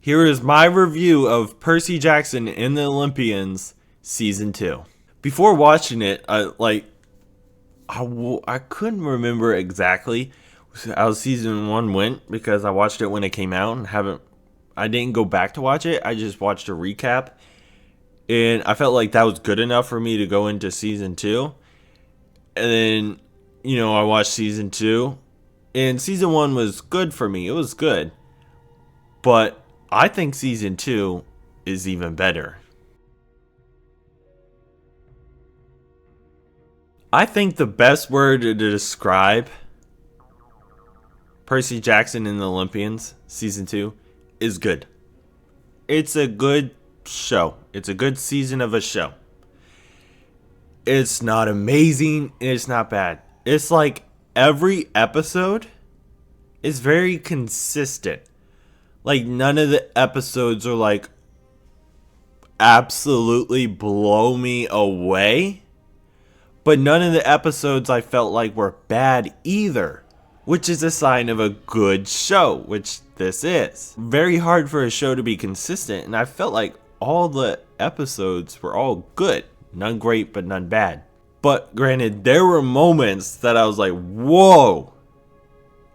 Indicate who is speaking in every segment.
Speaker 1: Here is my review of Percy Jackson and the Olympians Season 2. Before watching it, I couldn't remember exactly how Season 1 went because I watched it when it came out and I didn't go back to watch it. I just watched a recap. And I felt like that was good enough for me to go into Season 2. And then, I watched Season 2. And Season 1 was good for me. It was good. But I think Season 2 is even better. I think the best word to describe Percy Jackson and the Olympians Season 2 is good. It's a good show. It's a good season of a show. It's not amazing. It's not bad. It's like every episode is very consistent. Like none of the episodes are like absolutely blow me away. But none of the episodes I felt like were bad either. Which is a sign of a good show, which this is. Very hard for a show to be consistent, and I felt like all the episodes were all good. None great, but none bad. But granted, there were moments that I was like, whoa!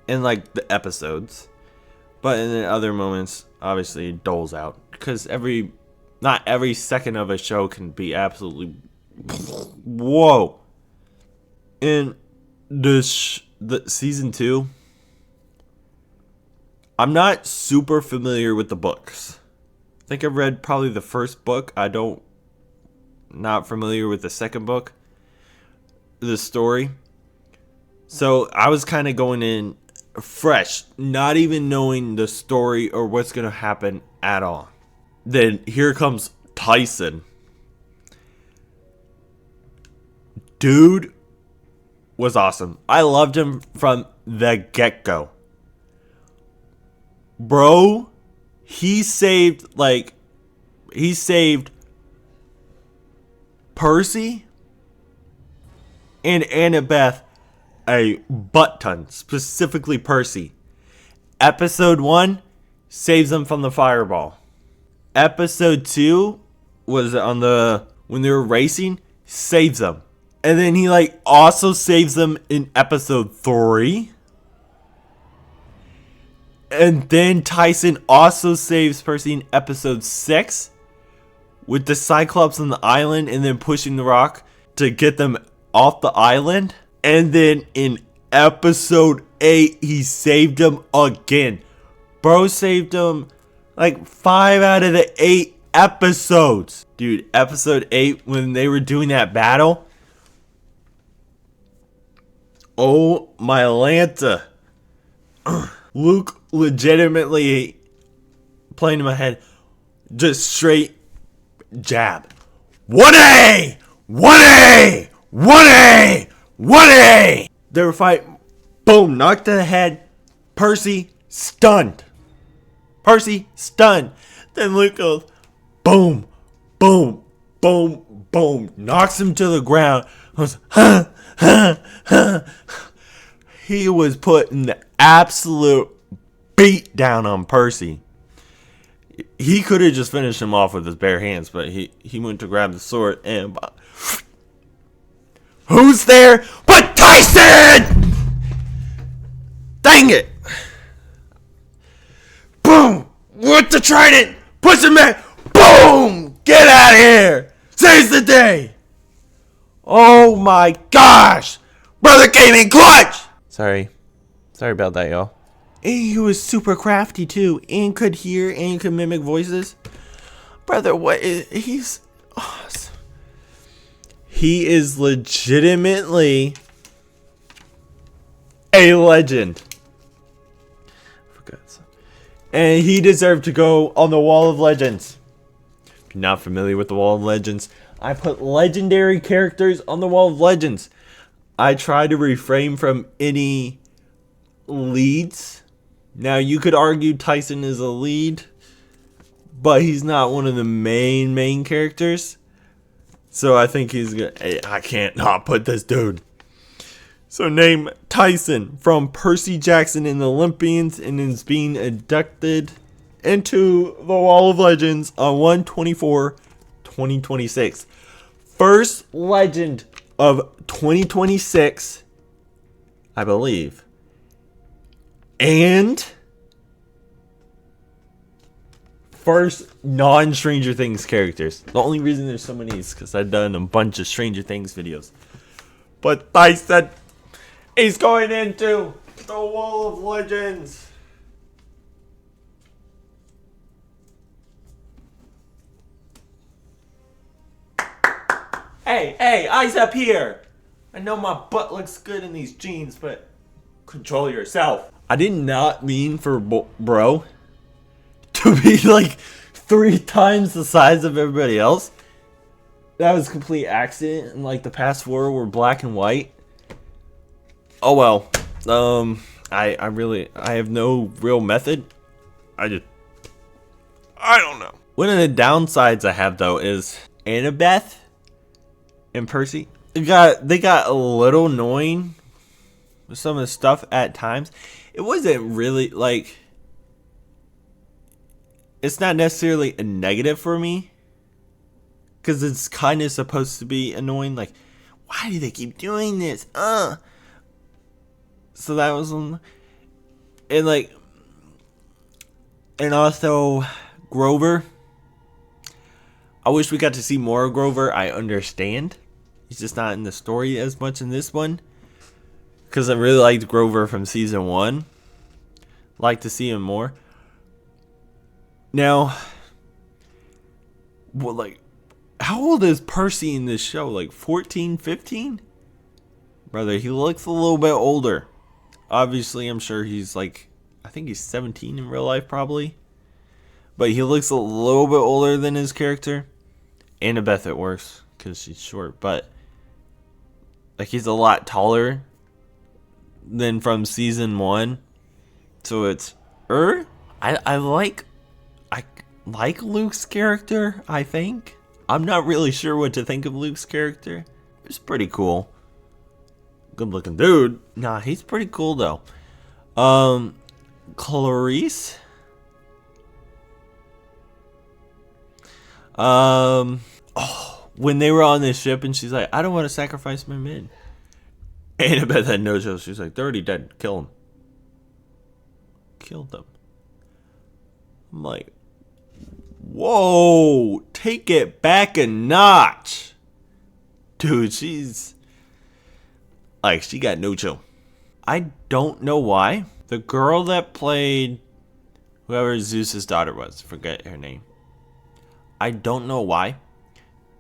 Speaker 1: In like the episodes. But in the other moments, obviously it doles out. Because not every second of a show can be absolutely whoa. In the Season 2, I'm not super familiar with the books. I think I've read probably the first book. Not familiar with the second book. The story. So I was kind of going in fresh, not even knowing the story or what's going to happen at all. Then here comes Tyson. Dude was awesome. I loved him from the get-go. Bro, he saved Percy and Annabeth a butt ton, specifically Percy. Episode 1 saves them from the fireball. Episode 2 was when they were racing, saves them. And then he also saves them in episode 3. And then Tyson also saves Percy in episode 6 with the Cyclops on the island and then pushing the rock to get them off the island. And then in episode 8, he saved them again. Bro saved them 5 out of the 8 episodes. Dude, episode 8, when they were doing that battle. Oh my Lanta. Luke legitimately playing in my head. Just straight jab. 1A! 1A! 1A! 1A! They were fighting. Boom. Knocked to the head. Percy stunned. Then Luke goes. Boom. Boom. Boom. Boom. Knocks him to the ground. Goes, He was putting the absolute beat down on Percy. He could have just finished him off with his bare hands, but he went to grab the sword and who's there but Tyson? Dang it! Boom! With the trident, push him back. Boom! Get out of here! Saves the day. Oh my gosh! Brother came in clutch! Sorry about that, y'all. And he was super crafty too, and could hear and could mimic voices. Brother, he's awesome. He is legitimately a legend. And he deserved to go on the Wall of Legends. If you're not familiar with the Wall of Legends, I put legendary characters on the Wall of Legends. I try to refrain from any leads. Now, you could argue Tyson is a lead, but he's not one of the main characters. So I think he's gonna. I can't not put this dude. So name Tyson from Percy Jackson and the Olympians and is being abducted into the Wall of Legends on 1/24/2026. First legend of 2026, I believe. And first non-Stranger Things characters. The only reason there's so many is because I've done a bunch of Stranger Things videos. But Tyson, he's going into the Wall of Legends. Hey, eyes up here. I know my butt looks good in these jeans, but control yourself. I did not mean for bro to be like 3 times the size of everybody else. That was a complete accident, and like the past 4 were black and white. Oh well. I have no real method. I don't know. One of the downsides I have though is Annabeth and Percy. They got a little annoying with some of the stuff at times. It wasn't really like, it's not necessarily a negative for me, because it's kind of supposed to be annoying. Like, why do they keep doing this? So that was and like, and also Grover. I wish we got to see more of Grover. I understand he's just not in the story as much in this one, because I really liked Grover from season 1. Like to see him more. Now, well, like, how old is Percy in this show? Like 14, 15? Brother, he looks a little bit older. Obviously, I'm sure he's like, I think he's 17 in real life probably. But he looks a little bit older than his character. Annabeth at worst, because she's short. But like, he's a lot taller than from season 1. So it's I like Luke's character, I think. I'm not really sure what to think of Luke's character. It's pretty cool. Good looking dude. Nah, he's pretty cool though. Clarice. When they were on this ship and she's like, I don't want to sacrifice my men. Annabeth had no choice. She's like, they're already dead. Kill them. Killed them. I'm like, whoa, take it back a notch. Dude, she's like, she got no chill. I don't know why. The girl that played whoever Zeus's daughter was, forget her name. I don't know why.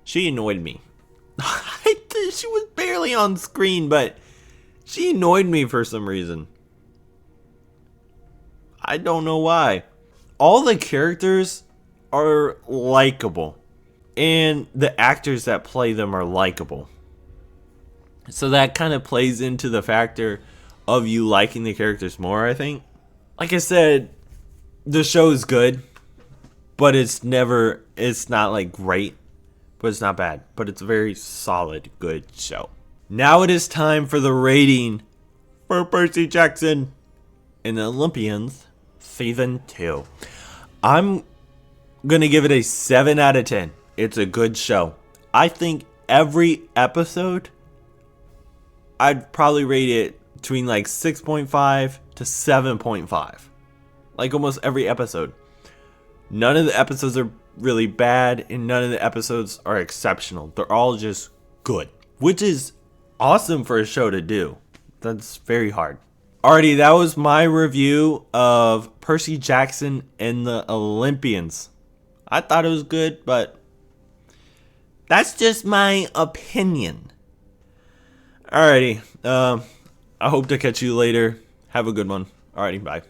Speaker 1: She annoyed me. She was barely on screen, but she annoyed me for some reason. I don't know why. All the characters are likable, and the actors that play them are likable. So that kind of plays into the factor of you liking the characters more, I think. Like I said, the show is good, but it's not like great, but it's not bad. But it's a very solid, good show. Now it is time for the rating for Percy Jackson and the Olympians Season 2. I'm going to give it a 7 out of 10. It's a good show. I think every episode, I'd probably rate it between like 6.5 to 7.5. Like almost every episode. None of the episodes are really bad, and none of the episodes are exceptional. They're all just good, which is awesome for a show to do. That's very hard. Alrighty, that was my review of Percy Jackson and the Olympians. I thought it was good, but that's just my opinion. Alrighty, I hope to catch you later. Have a good one. Alrighty, bye.